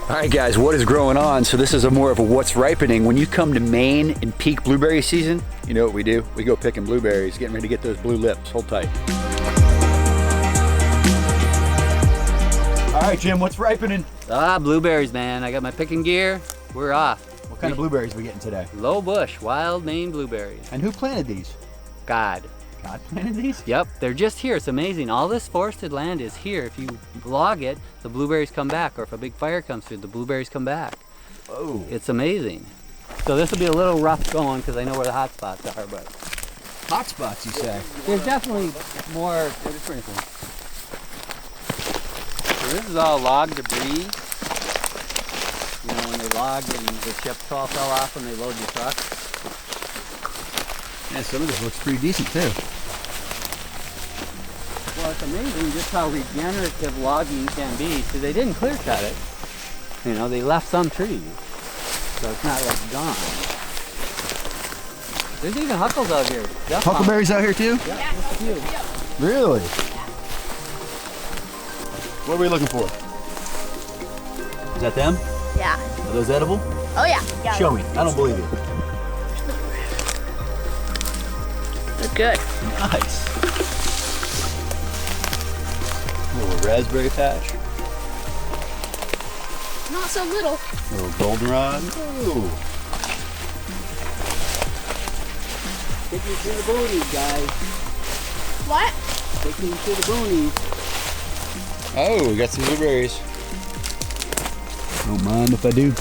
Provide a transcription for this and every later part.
All right guys, what is growing on? So this is more of a what's ripening. When you come to Maine in peak blueberry season, you know what we do? We go picking blueberries, getting ready to get those blue lips. Hold tight. All right, Jim, what's ripening? Blueberries, man. I got my picking gear. We're off. What kind of blueberries are we getting today? Low bush, wild Maine blueberries. And who planted these? God. God planted these? Yep, they're just here. It's amazing. All this forested land is here. If you log it, the blueberries come back. Or if a big fire comes through, the blueberries come back. Oh. It's amazing. So this will be a little rough going because I know where the hot spots are, but. Hot spots, you say? There's definitely more. So this is all log debris. You know, when they logged and the chips all fell off when they load the truck. Yeah, some of this looks pretty decent too. Well, it's amazing just how regenerative logging can be. So they didn't clear cut it. You know, they left some trees. So it's not like gone. There's even huckles out here. Huckleberries out here too? Yeah, just a few. Really? What are we looking for? Is that them? Yeah. Are those edible? Oh yeah. Show me. I don't believe you. They're good. Nice. A little raspberry patch. Not so little. A little goldenrod. Ooh. Take me to the boonies, guys. What? Take me to the boonies. Oh, we got some blueberries. Don't mind if I do.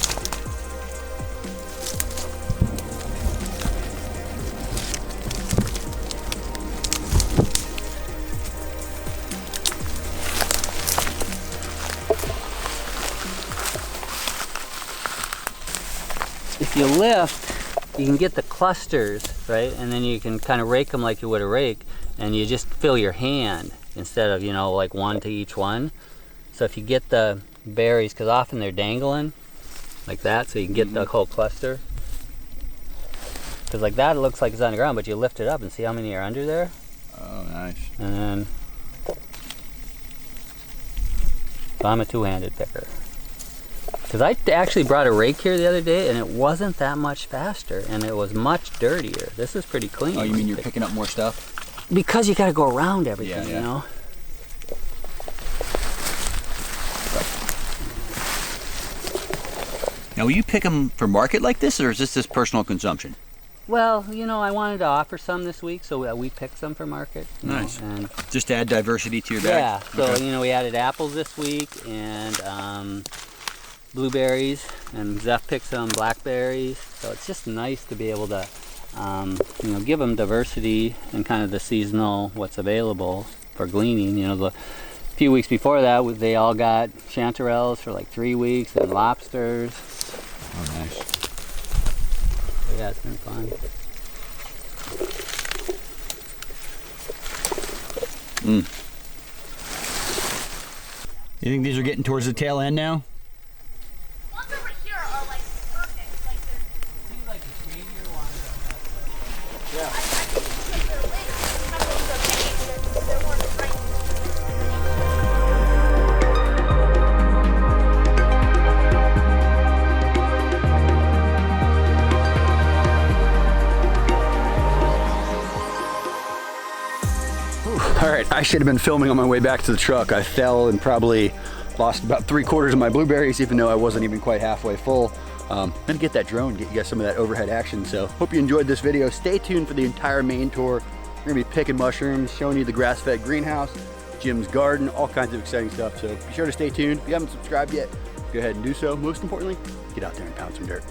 If you lift, you can get the clusters, right? And then you can kind of rake them like you would a rake, and you just fill your hand instead of, you know, like one to each one. So if you get the berries, because often they're dangling like that, so you can get the whole cluster. Because like that, it looks like it's on the ground, but you lift it up and see how many are under there. Oh, nice. And then, so I'm a two-handed picker. Because I actually brought a rake here the other day, and it wasn't that much faster, and it was much dirtier. This is pretty clean. Oh, you mean you're picking up more stuff? Because you got to go around everything, you know? Now, will you pick them for market like this, or is this just personal consumption? Well, you know, I wanted to offer some this week, so we picked some for market. Nice. And just to add diversity to your bag? Yeah, so, okay. You know, we added apples this week, and blueberries, and Zeph picked some blackberries. So it's just nice to be able to, you know, give them diversity and kind of the seasonal, what's available for gleaning. You know, the few weeks before that, they all got chanterelles for like 3 weeks and lobsters. Oh, nice. So yeah, it's been fun. You think these are getting towards the tail end now? Ones over here are like perfect. Like they're. Seems like the shadier ones are I think because they're later, sometimes they're more bright. All right, I should have been filming on my way back to the truck. I fell and probably lost about 3/4 of my blueberries, even though I wasn't even quite halfway full. I'm gonna get that drone, get you guys some of that overhead action. So hope you enjoyed this video. Stay tuned for the entire Maine tour. We're gonna be picking mushrooms, showing you the grass-fed greenhouse, Jim's garden, all kinds of exciting stuff. So be sure to stay tuned. If you haven't subscribed yet, go ahead and do so. Most importantly, get out there and pound some dirt.